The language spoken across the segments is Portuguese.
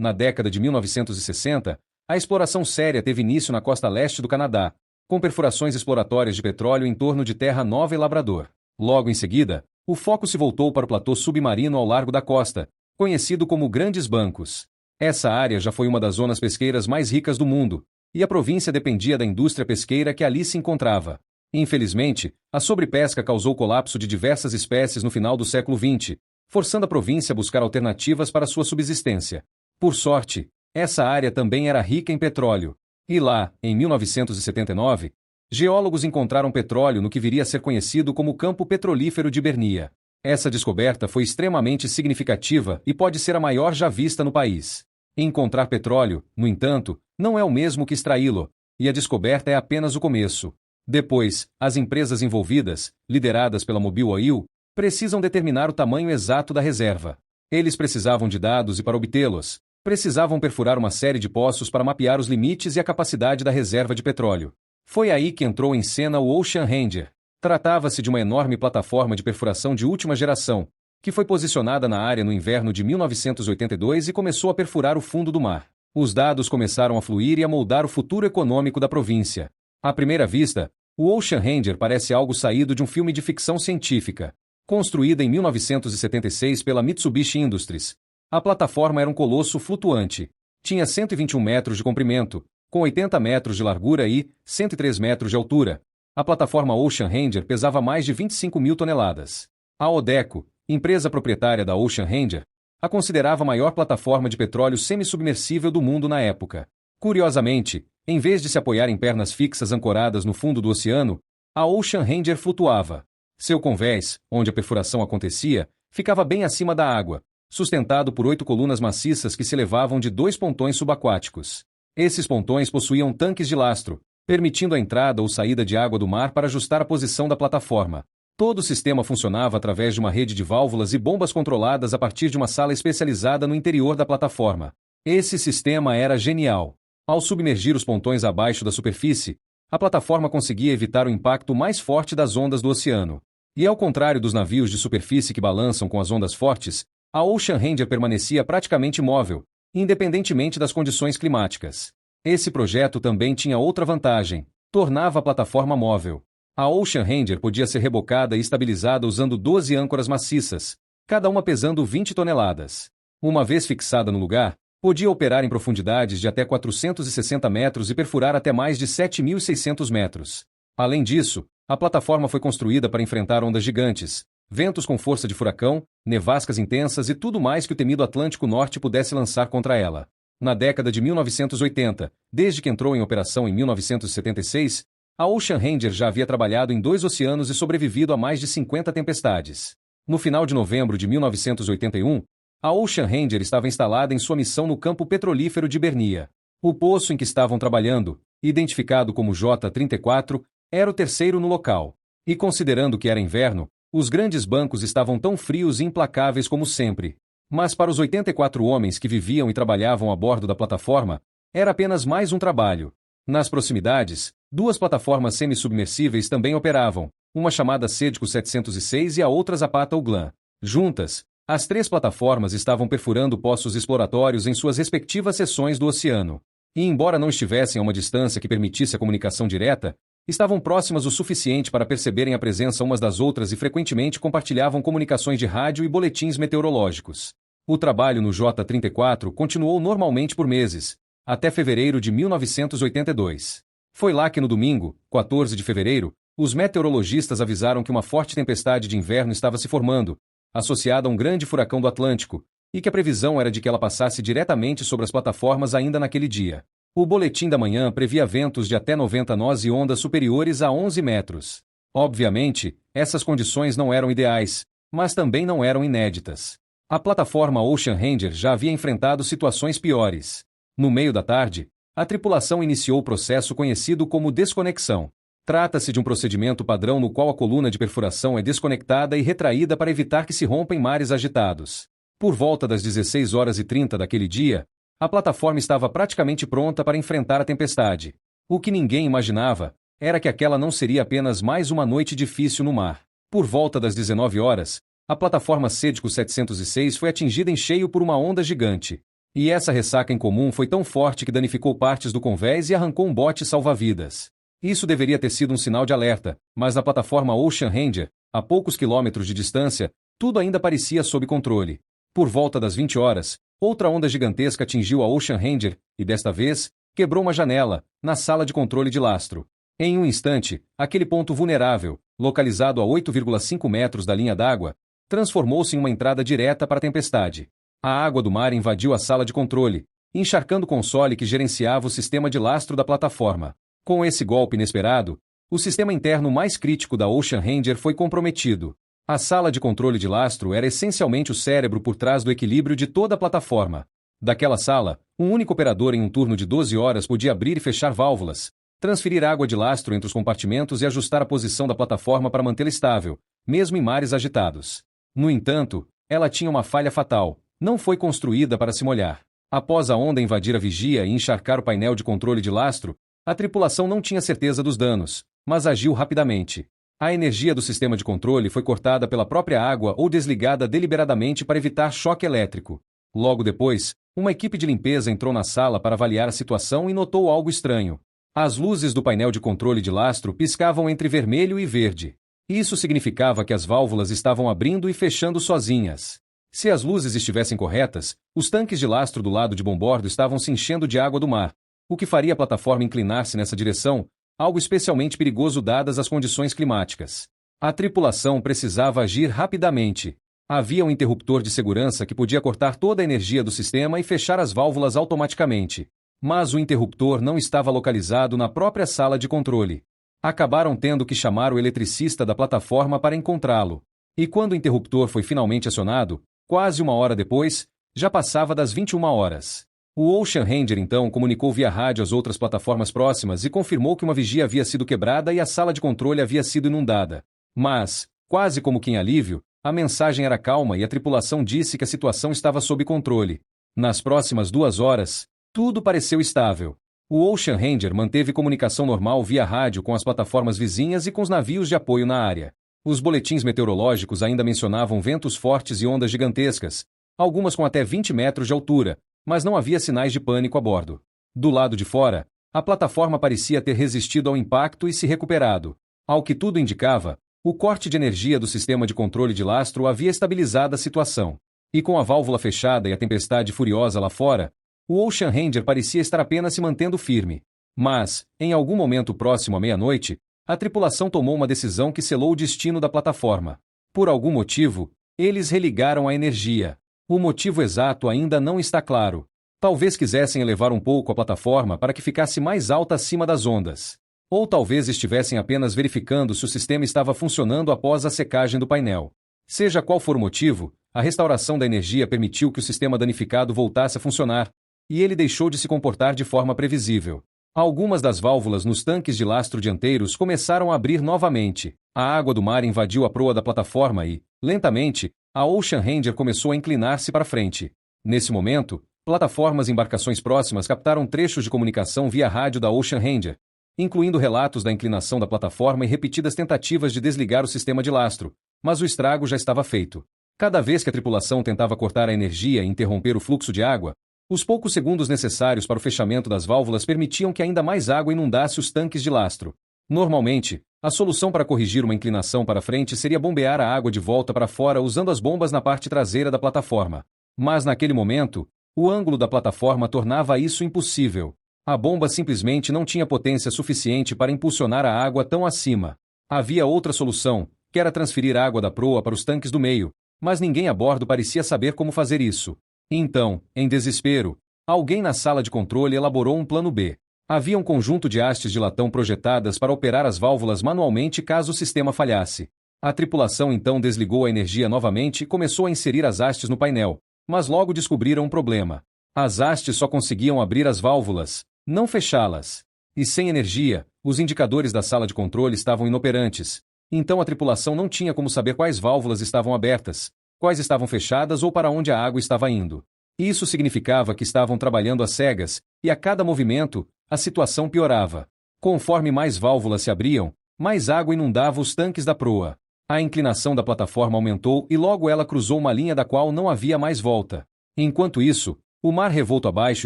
Na década de 1960, a exploração séria teve início na costa leste do Canadá, com perfurações exploratórias de petróleo em torno de Terra Nova e Labrador. Logo em seguida, o foco se voltou para o platô submarino ao largo da costa, conhecido como Grandes Bancos. Essa área já foi uma das zonas pesqueiras mais ricas do mundo, e a província dependia da indústria pesqueira que ali se encontrava. Infelizmente, a sobrepesca causou o colapso de diversas espécies no final do século XX, forçando a província a buscar alternativas para sua subsistência. Por sorte, essa área também era rica em petróleo. E lá, em 1979, geólogos encontraram petróleo no que viria a ser conhecido como Campo Petrolífero de Bernia. Essa descoberta foi extremamente significativa e pode ser a maior já vista no país. Encontrar petróleo, no entanto, não é o mesmo que extraí-lo, e a descoberta é apenas o começo. Depois, as empresas envolvidas, lideradas pela Mobil Oil, precisam determinar o tamanho exato da reserva. Eles precisavam de dados e, para obtê-los, precisavam perfurar uma série de poços para mapear os limites e a capacidade da reserva de petróleo. Foi aí que entrou em cena o Ocean Ranger. Tratava-se de uma enorme plataforma de perfuração de última geração, que foi posicionada na área no inverno de 1982 e começou a perfurar o fundo do mar. Os dados começaram a fluir e a moldar o futuro econômico da província. À primeira vista, o Ocean Ranger parece algo saído de um filme de ficção científica. Construída em 1976 pela Mitsubishi Industries, a plataforma era um colosso flutuante. Tinha 121 metros de comprimento, com 80 metros de largura e 103 metros de altura. A plataforma Ocean Ranger pesava mais de 25 mil toneladas. A Odeco, empresa proprietária da Ocean Ranger, a considerava a maior plataforma de petróleo semissubmersível do mundo na época. Curiosamente, em vez de se apoiar em pernas fixas ancoradas no fundo do oceano, a Ocean Ranger flutuava. Seu convés, onde a perfuração acontecia, ficava bem acima da água, sustentado por 8 colunas maciças que se elevavam de 2 pontões subaquáticos. Esses pontões possuíam tanques de lastro, permitindo a entrada ou saída de água do mar para ajustar a posição da plataforma. Todo o sistema funcionava através de uma rede de válvulas e bombas controladas a partir de uma sala especializada no interior da plataforma. Esse sistema era genial. Ao submergir os pontões abaixo da superfície, a plataforma conseguia evitar o impacto mais forte das ondas do oceano. E ao contrário dos navios de superfície que balançam com as ondas fortes, a Ocean Ranger permanecia praticamente imóvel, independentemente das condições climáticas. Esse projeto também tinha outra vantagem: tornava a plataforma móvel. A Ocean Ranger podia ser rebocada e estabilizada usando 12 âncoras maciças, cada uma pesando 20 toneladas. Uma vez fixada no lugar, podia operar em profundidades de até 460 metros e perfurar até mais de 7.600 metros. Além disso, a plataforma foi construída para enfrentar ondas gigantes, ventos com força de furacão, nevascas intensas e tudo mais que o temido Atlântico Norte pudesse lançar contra ela. Na década de 1980, desde que entrou em operação em 1976, a Ocean Ranger já havia trabalhado em 2 oceanos e sobrevivido a mais de 50 tempestades. No final de novembro de 1981, a Ocean Ranger estava instalada em sua missão no Campo Petrolífero de Bernia. O poço em que estavam trabalhando, identificado como J-34, era o terceiro no local. E considerando que era inverno, os Grandes Bancos estavam tão frios e implacáveis como sempre. Mas para os 84 homens que viviam e trabalhavam a bordo da plataforma, era apenas mais um trabalho. Nas proximidades, 2 plataformas semissubmersíveis também operavam, uma chamada Sedco 706 e a outra Zapata Uglan. Juntas, as 3 plataformas estavam perfurando poços exploratórios em suas respectivas seções do oceano. E embora não estivessem a uma distância que permitisse a comunicação direta, estavam próximas o suficiente para perceberem a presença umas das outras e frequentemente compartilhavam comunicações de rádio e boletins meteorológicos. O trabalho no J-34 continuou normalmente por meses, até fevereiro de 1982. Foi lá que no domingo, 14 de fevereiro, os meteorologistas avisaram que uma forte tempestade de inverno estava se formando, associada a um grande furacão do Atlântico, e que a previsão era de que ela passasse diretamente sobre as plataformas ainda naquele dia. O boletim da manhã previa ventos de até 90 nós e ondas superiores a 11 metros. Obviamente, essas condições não eram ideais, mas também não eram inéditas. A plataforma Ocean Ranger já havia enfrentado situações piores. No meio da tarde, a tripulação iniciou o processo conhecido como desconexão. Trata-se de um procedimento padrão no qual a coluna de perfuração é desconectada e retraída para evitar que se rompa em mares agitados. Por volta das 16h30 daquele dia, a plataforma estava praticamente pronta para enfrentar a tempestade. O que ninguém imaginava era que aquela não seria apenas mais uma noite difícil no mar. Por volta das 19 horas, a plataforma Sedco 706 foi atingida em cheio por uma onda gigante. E essa ressaca incomum foi tão forte que danificou partes do convés e arrancou um bote salva-vidas. Isso deveria ter sido um sinal de alerta, mas na plataforma Ocean Ranger, a poucos quilômetros de distância, tudo ainda parecia sob controle. Por volta das 20 horas, outra onda gigantesca atingiu a Ocean Ranger e, desta vez, quebrou uma janela, na sala de controle de lastro. Em um instante, aquele ponto vulnerável, localizado a 8,5 metros da linha d'água, transformou-se em uma entrada direta para a tempestade. A água do mar invadiu a sala de controle, encharcando o console que gerenciava o sistema de lastro da plataforma. Com esse golpe inesperado, o sistema interno mais crítico da Ocean Ranger foi comprometido. A sala de controle de lastro era essencialmente o cérebro por trás do equilíbrio de toda a plataforma. Daquela sala, um único operador em um turno de 12 horas podia abrir e fechar válvulas, transferir água de lastro entre os compartimentos e ajustar a posição da plataforma para mantê-la estável, mesmo em mares agitados. No entanto, ela tinha uma falha fatal. Não foi construída para se molhar. Após a onda invadir a vigia e encharcar o painel de controle de lastro, a tripulação não tinha certeza dos danos, mas agiu rapidamente. A energia do sistema de controle foi cortada pela própria água ou desligada deliberadamente para evitar choque elétrico. Logo depois, uma equipe de limpeza entrou na sala para avaliar a situação e notou algo estranho. As luzes do painel de controle de lastro piscavam entre vermelho e verde. Isso significava que as válvulas estavam abrindo e fechando sozinhas. Se as luzes estivessem corretas, os tanques de lastro do lado de bombordo estavam se enchendo de água do mar, o que faria a plataforma inclinar-se nessa direção, algo especialmente perigoso dadas as condições climáticas. A tripulação precisava agir rapidamente. Havia um interruptor de segurança que podia cortar toda a energia do sistema e fechar as válvulas automaticamente. Mas o interruptor não estava localizado na própria sala de controle. Acabaram tendo que chamar o eletricista da plataforma para encontrá-lo. E quando o interruptor foi finalmente acionado, quase uma hora depois, já passava das 21 horas. O Ocean Ranger então comunicou via rádio às outras plataformas próximas e confirmou que uma vigia havia sido quebrada e a sala de controle havia sido inundada. Mas, quase como que em alívio, a mensagem era calma e a tripulação disse que a situação estava sob controle. Nas próximas 2 horas, tudo pareceu estável. O Ocean Ranger manteve comunicação normal via rádio com as plataformas vizinhas e com os navios de apoio na área. Os boletins meteorológicos ainda mencionavam ventos fortes e ondas gigantescas, algumas com até 20 metros de altura, mas não havia sinais de pânico a bordo. Do lado de fora, a plataforma parecia ter resistido ao impacto e se recuperado. Ao que tudo indicava, o corte de energia do sistema de controle de lastro havia estabilizado a situação. E com a válvula fechada e a tempestade furiosa lá fora, o Ocean Ranger parecia estar apenas se mantendo firme. Mas, em algum momento próximo à meia-noite, a tripulação tomou uma decisão que selou o destino da plataforma. Por algum motivo, eles religaram a energia. O motivo exato ainda não está claro. Talvez quisessem elevar um pouco a plataforma para que ficasse mais alta acima das ondas. Ou talvez estivessem apenas verificando se o sistema estava funcionando após a secagem do painel. Seja qual for o motivo, a restauração da energia permitiu que o sistema danificado voltasse a funcionar, e ele deixou de se comportar de forma previsível. Algumas das válvulas nos tanques de lastro dianteiros começaram a abrir novamente. A água do mar invadiu a proa da plataforma e, lentamente, a Ocean Ranger começou a inclinar-se para frente. Nesse momento, plataformas e embarcações próximas captaram trechos de comunicação via rádio da Ocean Ranger, incluindo relatos da inclinação da plataforma e repetidas tentativas de desligar o sistema de lastro, mas o estrago já estava feito. Cada vez que a tripulação tentava cortar a energia e interromper o fluxo de água, os poucos segundos necessários para o fechamento das válvulas permitiam que ainda mais água inundasse os tanques de lastro. Normalmente, a solução para corrigir uma inclinação para frente seria bombear a água de volta para fora usando as bombas na parte traseira da plataforma. Mas naquele momento, o ângulo da plataforma tornava isso impossível. A bomba simplesmente não tinha potência suficiente para impulsionar a água tão acima. Havia outra solução, que era transferir água da proa para os tanques do meio, mas ninguém a bordo parecia saber como fazer isso. Então, em desespero, alguém na sala de controle elaborou um plano B. Havia um conjunto de hastes de latão projetadas para operar as válvulas manualmente caso o sistema falhasse. A tripulação então desligou a energia novamente e começou a inserir as hastes no painel, mas logo descobriram um problema. As hastes só conseguiam abrir as válvulas, não fechá-las. E sem energia, os indicadores da sala de controle estavam inoperantes. Então a tripulação não tinha como saber quais válvulas estavam abertas, quais estavam fechadas ou para onde a água estava indo. Isso significava que estavam trabalhando às cegas, e a cada movimento, a situação piorava. Conforme mais válvulas se abriam, mais água inundava os tanques da proa. A inclinação da plataforma aumentou e logo ela cruzou uma linha da qual não havia mais volta. Enquanto isso, O mar revolto abaixo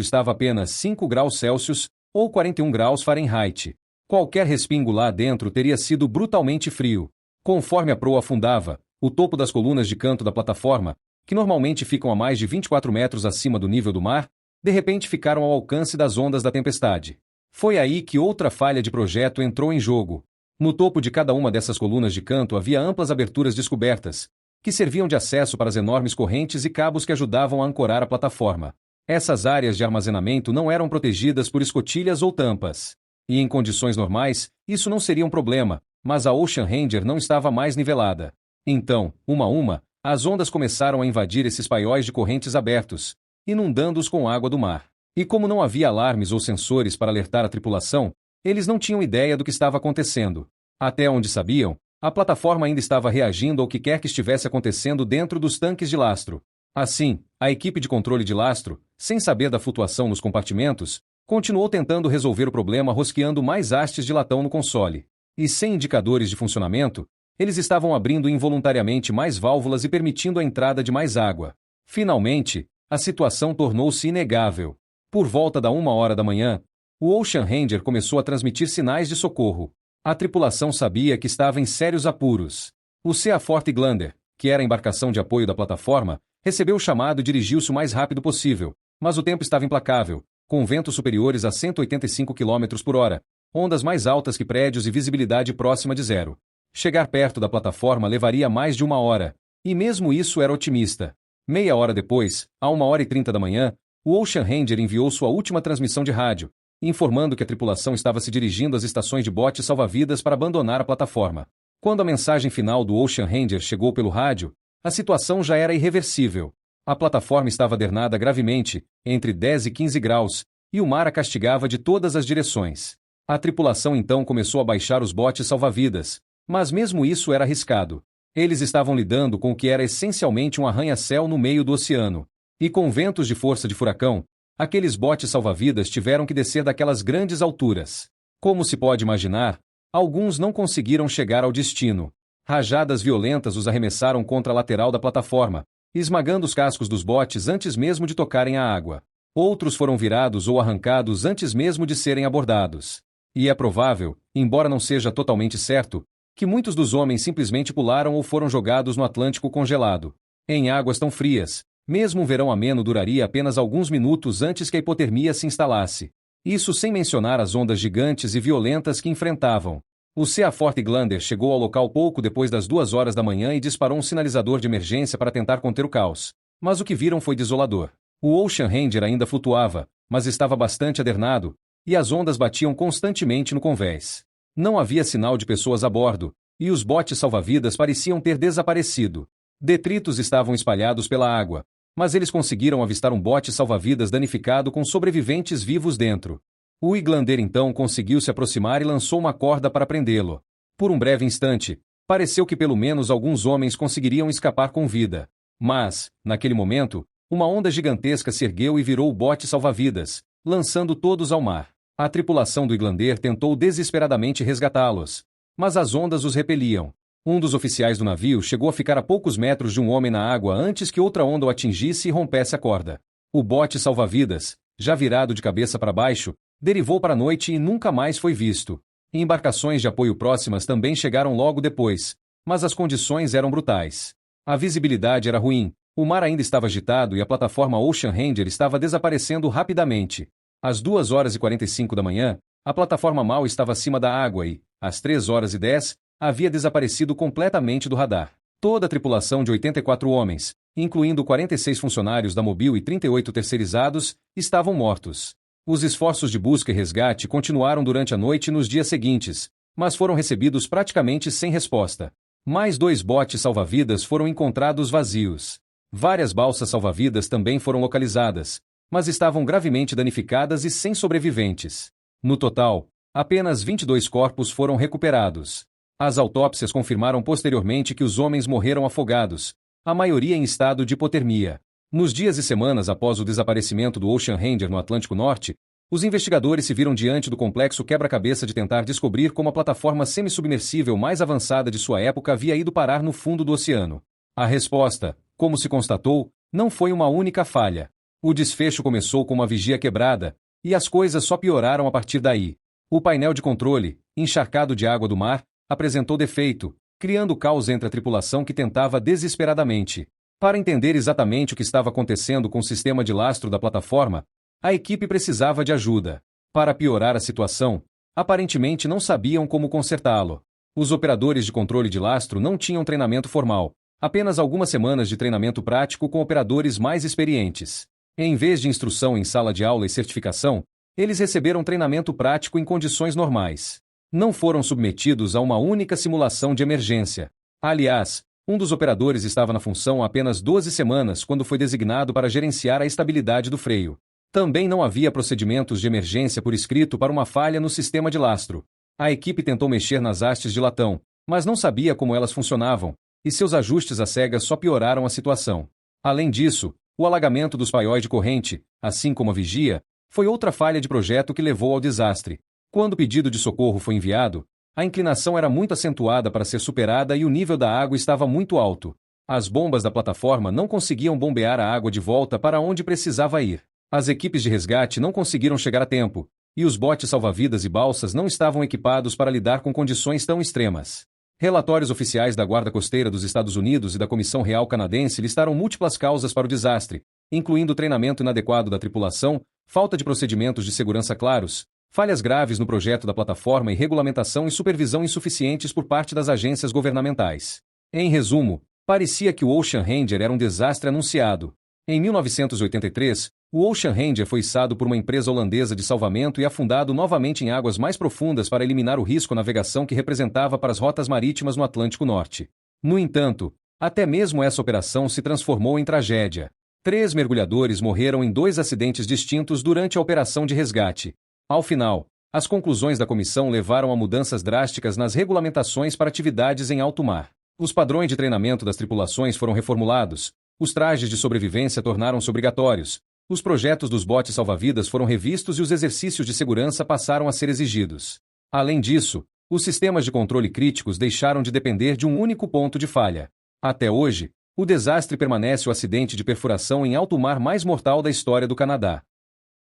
estava a apenas 5 graus Celsius, ou 41 graus Fahrenheit. Qualquer respingo lá dentro teria sido brutalmente frio. Conforme a proa afundava, o topo das colunas de canto da plataforma, que normalmente ficam a mais de 24 metros acima do nível do mar, de repente ficaram ao alcance das ondas da tempestade. Foi aí que outra falha de projeto entrou em jogo. No topo de cada uma dessas colunas de canto havia amplas aberturas descobertas, que serviam de acesso para as enormes correntes e cabos que ajudavam a ancorar a plataforma. Essas áreas de armazenamento não eram protegidas por escotilhas ou tampas. E em condições normais, isso não seria um problema, mas a Ocean Ranger não estava mais nivelada. Então, uma a uma, as ondas começaram a invadir esses paióis de correntes abertos, inundando-os com água do mar. E como não havia alarmes ou sensores para alertar a tripulação, eles não tinham ideia do que estava acontecendo. Até onde sabiam, a plataforma ainda estava reagindo ao que quer que estivesse acontecendo dentro dos tanques de lastro. Assim, a equipe de controle de lastro, sem saber da flutuação nos compartimentos, continuou tentando resolver o problema rosqueando mais hastes de latão no console. E sem indicadores de funcionamento, eles estavam abrindo involuntariamente mais válvulas e permitindo a entrada de mais água. Finalmente, a situação tornou-se inegável. Por volta da 1 hora da manhã, o Ocean Ranger começou a transmitir sinais de socorro. A tripulação sabia que estava em sérios apuros. O Seaforth Iglander, que era a embarcação de apoio da plataforma, recebeu o chamado e dirigiu-se o mais rápido possível, mas o tempo estava implacável, com ventos superiores a 185 km por hora, ondas mais altas que prédios e visibilidade próxima de zero. Chegar perto da plataforma levaria mais de 1 hora, e mesmo isso era otimista. Meia hora depois, a 1h30 da manhã, o Ocean Ranger enviou sua última transmissão de rádio, informando que a tripulação estava se dirigindo às estações de botes salva-vidas para abandonar a plataforma. Quando a mensagem final do Ocean Ranger chegou pelo rádio, a situação já era irreversível. A plataforma estava adernada gravemente, entre 10 e 15 graus, e o mar a castigava de todas as direções. A tripulação então começou a baixar os botes salva-vidas, mas mesmo isso era arriscado. Eles estavam lidando com o que era essencialmente um arranha-céu no meio do oceano. E com ventos de força de furacão, aqueles botes salva-vidas tiveram que descer daquelas grandes alturas. Como se pode imaginar, alguns não conseguiram chegar ao destino. Rajadas violentas os arremessaram contra a lateral da plataforma, esmagando os cascos dos botes antes mesmo de tocarem a água. Outros foram virados ou arrancados antes mesmo de serem abordados. E é provável, embora não seja totalmente certo, que muitos dos homens simplesmente pularam ou foram jogados no Atlântico congelado. Em águas tão frias, mesmo um verão ameno duraria apenas alguns minutos antes que a hipotermia se instalasse. Isso sem mencionar as ondas gigantes e violentas que enfrentavam. O Seaforth Iglander chegou ao local pouco depois das 2 horas da manhã e disparou um sinalizador de emergência para tentar conter o caos. Mas o que viram foi desolador. O Ocean Ranger ainda flutuava, mas estava bastante adernado, e as ondas batiam constantemente no convés. Não havia sinal de pessoas a bordo, e os botes salva-vidas pareciam ter desaparecido. Detritos estavam espalhados pela água, mas eles conseguiram avistar um bote salva-vidas danificado com sobreviventes vivos dentro. O Iglander então conseguiu se aproximar e lançou uma corda para prendê-lo. Por um breve instante, pareceu que pelo menos alguns homens conseguiriam escapar com vida. Mas, naquele momento, uma onda gigantesca se ergueu e virou o bote salva-vidas, lançando todos ao mar. A tripulação do Iglander tentou desesperadamente resgatá-los, mas as ondas os repeliam. Um dos oficiais do navio chegou a ficar a poucos metros de um homem na água antes que outra onda o atingisse e rompesse a corda. O bote salva-vidas, já virado de cabeça para baixo, derivou para a noite e nunca mais foi visto. Embarcações de apoio próximas também chegaram logo depois, mas as condições eram brutais. A visibilidade era ruim, o mar ainda estava agitado e a plataforma Ocean Ranger estava desaparecendo rapidamente. Às 2h45 da manhã, a plataforma mal estava acima da água e, às 3h10, havia desaparecido completamente do radar. Toda a tripulação de 84 homens, incluindo 46 funcionários da Mobil e 38 terceirizados, estavam mortos. Os esforços de busca e resgate continuaram durante a noite e nos dias seguintes, mas foram recebidos praticamente sem resposta. Mais 2 botes salva-vidas foram encontrados vazios. Várias balsas salva-vidas também foram localizadas, mas estavam gravemente danificadas e sem sobreviventes. No total, apenas 22 corpos foram recuperados. As autópsias confirmaram posteriormente que os homens morreram afogados, a maioria em estado de hipotermia. Nos dias e semanas após o desaparecimento do Ocean Ranger no Atlântico Norte, os investigadores se viram diante do complexo quebra-cabeça de tentar descobrir como a plataforma semissubmersível mais avançada de sua época havia ido parar no fundo do oceano. A resposta, como se constatou, não foi uma única falha. O desfecho começou com uma vigia quebrada, e as coisas só pioraram a partir daí. O painel de controle, encharcado de água do mar, apresentou defeito, criando caos entre a tripulação que tentava desesperadamente. Para entender exatamente o que estava acontecendo com o sistema de lastro da plataforma, a equipe precisava de ajuda. Para piorar a situação, aparentemente não sabiam como consertá-lo. Os operadores de controle de lastro não tinham treinamento formal, apenas algumas semanas de treinamento prático com operadores mais experientes. Em vez de instrução em sala de aula e certificação, eles receberam treinamento prático em condições normais. Não foram submetidos a uma única simulação de emergência. Aliás, um dos operadores estava na função há apenas 12 semanas quando foi designado para gerenciar a estabilidade do freio. Também não havia procedimentos de emergência por escrito para uma falha no sistema de lastro. A equipe tentou mexer nas hastes de latão, mas não sabia como elas funcionavam, e seus ajustes às cegas só pioraram a situação. Além disso, o alagamento dos paióis de corrente, assim como a vigia, foi outra falha de projeto que levou ao desastre. Quando o pedido de socorro foi enviado, a inclinação era muito acentuada para ser superada e o nível da água estava muito alto. As bombas da plataforma não conseguiam bombear a água de volta para onde precisava ir. As equipes de resgate não conseguiram chegar a tempo, e os botes salva-vidas e balsas não estavam equipados para lidar com condições tão extremas. Relatórios oficiais da Guarda Costeira dos Estados Unidos e da Comissão Real Canadense listaram múltiplas causas para o desastre, incluindo treinamento inadequado da tripulação, falta de procedimentos de segurança claros, falhas graves no projeto da plataforma e regulamentação e supervisão insuficientes por parte das agências governamentais. Em resumo, parecia que o Ocean Ranger era um desastre anunciado. Em 1983, o Ocean Ranger foi içado por uma empresa holandesa de salvamento e afundado novamente em águas mais profundas para eliminar o risco à navegação que representava para as rotas marítimas no Atlântico Norte. No entanto, até mesmo essa operação se transformou em tragédia. 3 mergulhadores morreram em 2 acidentes distintos durante a operação de resgate. Ao final, as conclusões da comissão levaram a mudanças drásticas nas regulamentações para atividades em alto mar. Os padrões de treinamento das tripulações foram reformulados, os trajes de sobrevivência tornaram-se obrigatórios, os projetos dos botes salva-vidas foram revistos e os exercícios de segurança passaram a ser exigidos. Além disso, os sistemas de controle críticos deixaram de depender de um único ponto de falha. Até hoje, o desastre permanece o acidente de perfuração em alto mar mais mortal da história do Canadá.